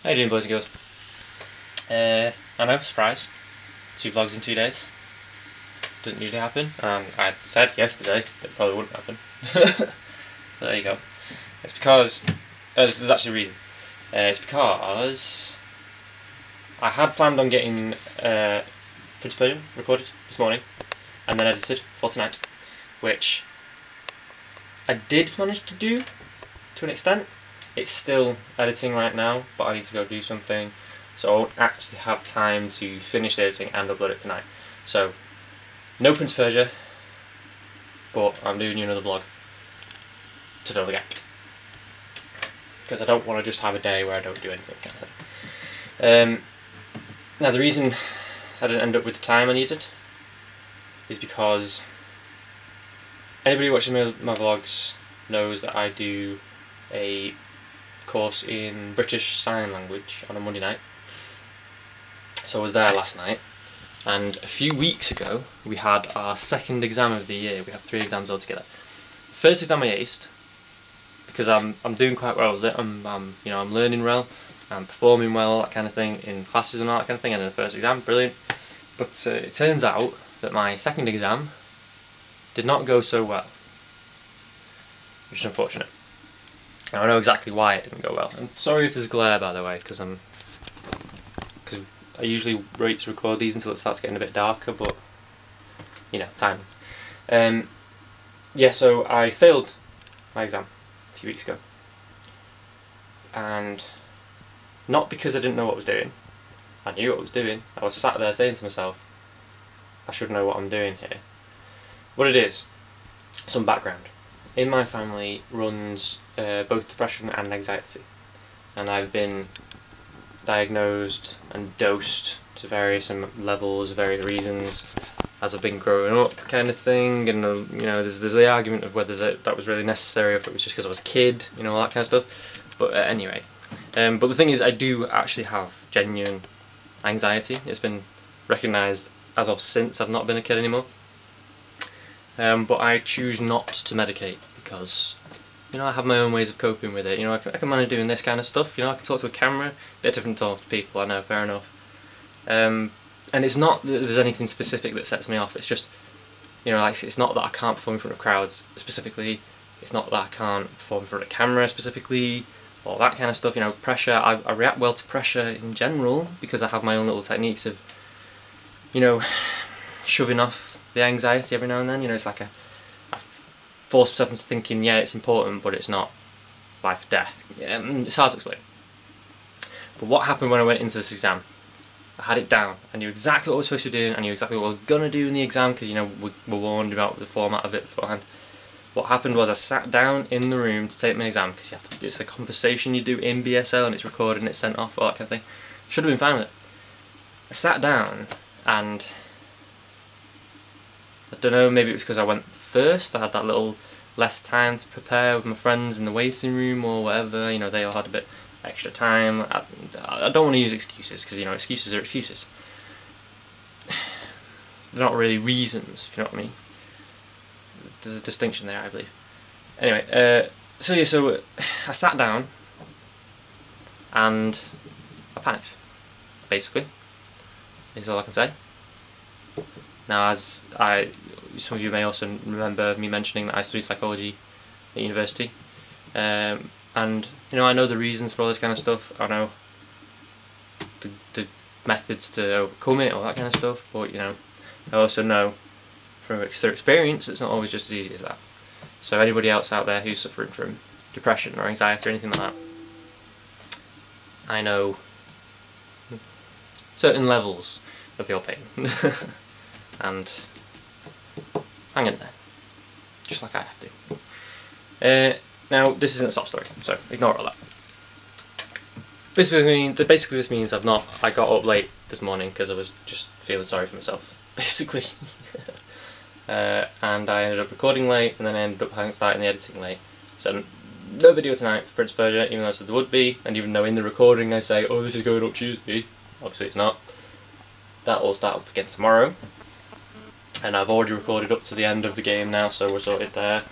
How you doing, boys and girls? I know, surprise. 2 vlogs in 2 days. Doesn't usually happen, and I said yesterday it probably wouldn't happen. But there you go. It's because there's actually a reason. It's because I had planned on getting Prince of Persia recorded this morning and then edited for tonight, which I did manage to do to an extent. It's still editing right now, but I need to go do something, so I won't actually have time to finish the editing and upload it tonight. So, no Prince of Persia, but I'm doing you another vlog to fill the gap. Because I don't want to just have a day where I don't do anything, kind of thing. Now the reason I didn't end up with the time I needed is because anybody who watches my vlogs knows that I do a course in British Sign Language on a Monday night. So I was there last night, and a few weeks ago we had our second exam of the year. We have 3 exams altogether. First exam I aced because I'm doing quite well with it. I'm learning well, I'm performing well, that kind of thing, in classes and all that kind of thing. And in the first exam, brilliant. But it turns out that my second exam did not go so well, which is unfortunate. Now, I know exactly why it didn't go well. I'm sorry if there's glare, by the way, because I usually wait to record these until it starts getting a bit darker, but you know, time. Yeah, so I failed my exam a few weeks ago, and not because I didn't know what I was doing. I knew what I was doing. I was sat there saying to myself, I should know what I'm doing here. What it is, some background. In my family runs both depression and anxiety, and I've been diagnosed and dosed to various levels, various reasons, as I've been growing up, kind of thing. And you know, there's the argument of whether that was really necessary, or if it was just because I was a kid, you know, all that kind of stuff. But anyway, but the thing is, I do actually have genuine anxiety. It's been recognised as of since I've not been a kid anymore. But I choose not to medicate because, you know, I have my own ways of coping with it. You know, I can manage doing this kind of stuff. You know, I can talk to a camera, a bit different to talk to people, I know, fair enough. And it's not that there's anything specific that sets me off. It's just, you know, like, it's not that I can't perform in front of crowds specifically. It's not that I can't perform in front of a camera specifically, or that kind of stuff. You know, pressure, I react well to pressure in general because I have my own little techniques of, you know, shoving off the anxiety every now and then. You know, it's like I force myself into thinking, yeah, it's important, but it's not life or death. It's hard to explain. But what happened when I went into this exam? I had it down. I knew exactly what I was supposed to be doing. I knew exactly what I was going to do in the exam because, you know, we were warned about the format of it beforehand. What happened was I sat down in the room to take my exam because you have to. It's a conversation you do in BSL and it's recorded and it's sent off, all that kind of thing. Should have been fine with it. I sat down and I don't know, maybe it was because I went first. I had that little less time to prepare with my friends in the waiting room or whatever. You know, they all had a bit extra time. I don't want to use excuses because, you know, excuses are excuses. They're not really reasons, if you know what I mean. There's a distinction there, I believe. Anyway, so I sat down and I panicked, basically, is all I can say. Now, some of you may also remember me mentioning that I study psychology at university, and you know, I know the reasons for all this kind of stuff. I know the methods to overcome it, all that kind of stuff. But you know, I also know from experience it's not always just as easy as that. So anybody else out there who's suffering from depression or anxiety or anything like that, I know certain levels of your pain. And hang in there, just like I have to. Now, this isn't a sob story, so ignore all that. Basically, this means I got up late this morning because I was just feeling sorry for myself, basically. And I ended up recording late, and then I ended up starting the editing late. So no video tonight for Prince of Persia, even though I said there would be, and even though in the recording I say, oh, this is going up Tuesday, obviously it's not. That will start up again tomorrow. And I've already recorded up to the end of the game now, so we're sorted there.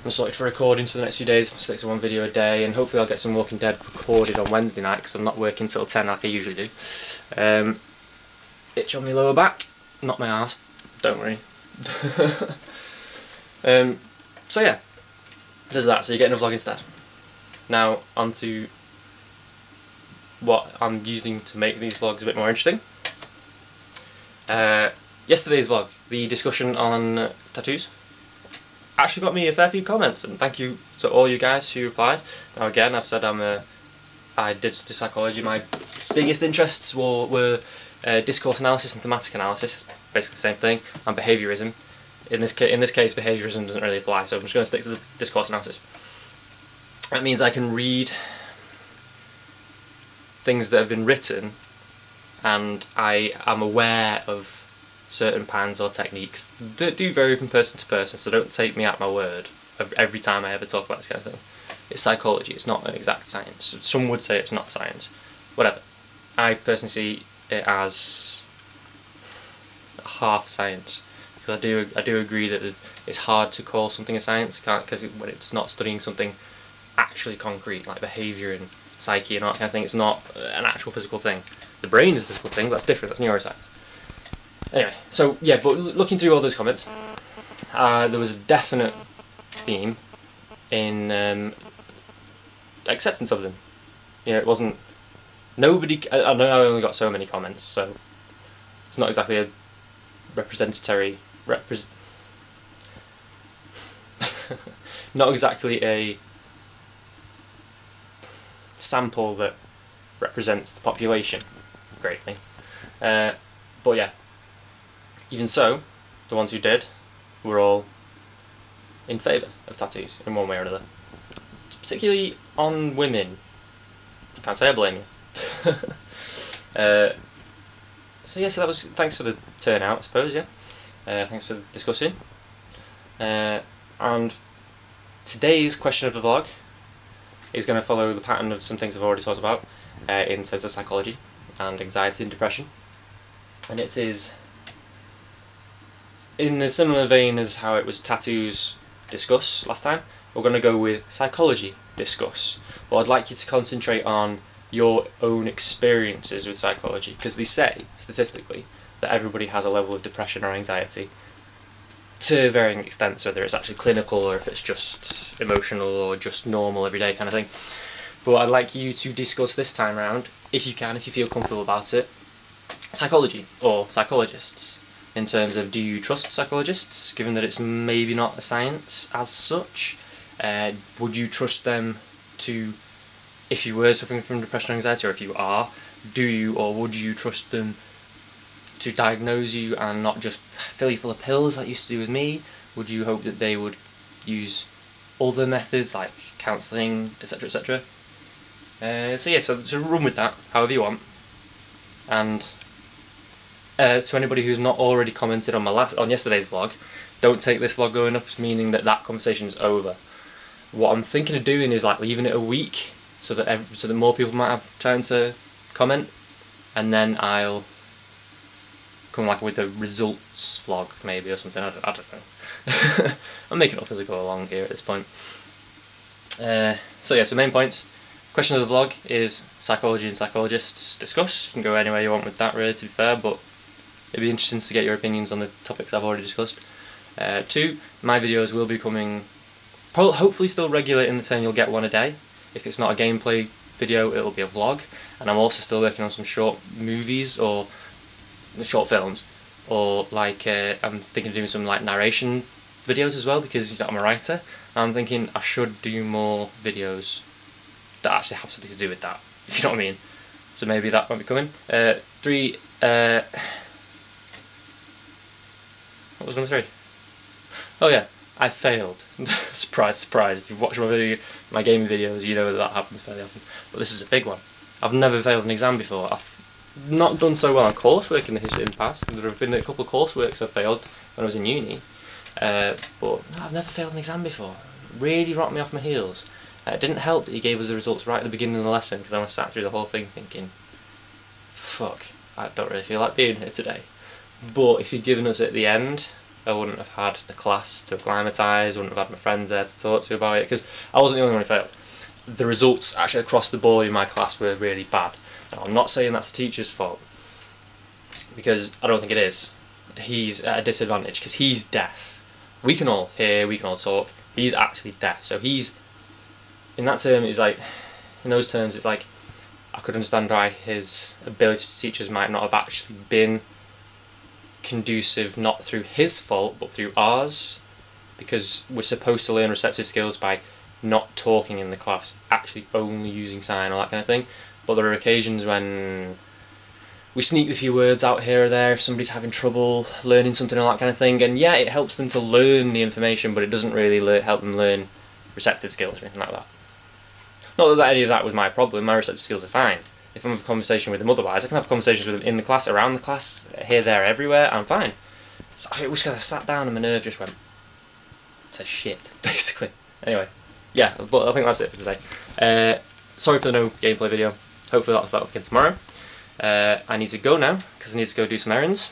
I'm sorted for recordings for the next few days, 6 to 1 video a day, and hopefully I'll get some Walking Dead recorded on Wednesday night, because I'm not working till 10 like I usually do. Itch on my lower back, not my arse, don't worry. So yeah, there's that, so you're getting a vlog instead. Now, on to what I'm using to make these vlogs a bit more interesting. Yesterday's vlog, the discussion on tattoos, actually got me a fair few comments, and thank you to all you guys who replied. Now again, I've said I did study psychology. My biggest interests were discourse analysis and thematic analysis, basically the same thing, and behaviourism. In this case, behaviourism doesn't really apply, so I'm just going to stick to the discourse analysis. That means I can read things that have been written, and I am aware of certain patterns or techniques that do vary from person to person, so don't take me at my word every time I ever talk about this kind of thing. It's psychology, it's not an exact science. Some would say it's not science. Whatever. I personally see it as half science, because I do agree that it's hard to call something a science, because when it's not studying something actually concrete, like behaviour and psyche and all that kind of thing. It's not an actual physical thing. The brain is a physical thing, but that's different, that's neuroscience. Anyway, so yeah, but looking through all those comments, there was a definite theme in acceptance of them. You know, it wasn't... Nobody... I know I only got so many comments, so it's not exactly a not exactly a sample that represents the population greatly. But yeah, even so, the ones who did were all in favour of tattoos in one way or another. Particularly on women. Can't say I blame you. So yeah, so that was thanks for the turnout, I suppose, yeah. Thanks for discussing. And today's question of the vlog is going to follow the pattern of some things I've already talked about in terms of psychology and anxiety and depression. And it is in a similar vein as how it was tattoos discuss last time. We're going to go with psychology discuss. Well, I'd like you to concentrate on your own experiences with psychology, because they say, statistically, that everybody has a level of depression or anxiety to varying extents, whether it's actually clinical or if it's just emotional or just normal everyday kind of thing. But I'd like you to discuss this time around, if you can, if you feel comfortable about it, psychology or psychologists, in terms of, do you trust psychologists, given that it's maybe not a science as such? Would you trust them to, if you were suffering from depression or anxiety, or if you are, do you or would you trust them to diagnose you and not just fill you full of pills like you used to do with me? Would you hope that they would use other methods like counselling, etc, etc? So yeah, so run with that however you want. And to anybody who's not already commented on on yesterday's vlog, don't take this vlog going up as meaning that that conversation is over. What I'm thinking of doing is like leaving it a week, so that more people might have time to comment, and then I'll come like with a results vlog maybe or something. I don't know. I'm making it up as I go along here at this point. So yeah, so main points. Question of the vlog is psychology and psychologists discuss. You can go anywhere you want with that, really, to be fair, but it'd be interesting to get your opinions on the topics I've already discussed. 2, my videos will be coming, hopefully still regular in the term you'll get one a day. If it's not a gameplay video, it'll be a vlog, and I'm also still working on some short movies or short films, or like I'm thinking of doing some like narration videos as well, because I'm a writer. I'm thinking I should do more videos that actually have something to do with that, if you know what I mean. So maybe that might be coming. 3, what was number 3? Oh yeah, I failed. Surprise, surprise. If you've watched my gaming videos, you know that happens fairly often. But this is a big one. I've never failed an exam before. I've not done so well on coursework in the past. There have been a couple of courseworks I've failed when I was in uni. But no, I've never failed an exam before. Really rocked me off my heels. It didn't help that he gave us the results right at the beginning of the lesson, because I was sat through the whole thing thinking, fuck, I don't really feel like being here today. But if he'd given us it at the end, I wouldn't have had the class to acclimatise, wouldn't have had my friends there to talk to about it, because I wasn't the only one who failed. The results actually across the board in my class were really bad. Now, I'm not saying that's the teacher's fault, because I don't think it is. He's at a disadvantage because he's deaf. We can all hear, we can all talk. He's actually deaf, so he's, in that term, it's like, in those terms, it's like, I could understand why his ability to teach us might not have actually been conducive, not through his fault, but through ours, because we're supposed to learn receptive skills by not talking in the class, actually only using sign, all that kind of thing. But there are occasions when we sneak a few words out here or there if somebody's having trouble learning something, all that kind of thing, and yeah, it helps them to learn the information, but it doesn't really help them learn receptive skills or anything like that. Not that any of that was my problem, my receptive skills are fine. If I'm having a conversation with them otherwise, I can have conversations with them in the class, around the class, here, there, everywhere, I'm fine. So I wish I sat down and my nerve just went to shit, basically. Anyway, yeah, but I think that's it for today. Sorry for the no gameplay video. Hopefully that'll start up again tomorrow. I need to go now, because I need to go do some errands,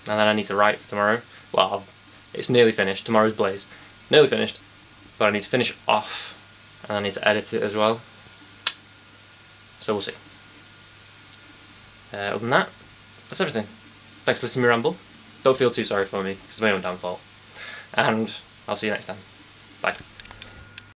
and then I need to write for tomorrow. Well, it's nearly finished. Tomorrow's Blaze. Nearly finished, but I need to finish off, and I need to edit it as well. So we'll see. Other than that, that's everything. Thanks for listening to me ramble. Don't feel too sorry for me, because it's my own downfall. And I'll see you next time. Bye.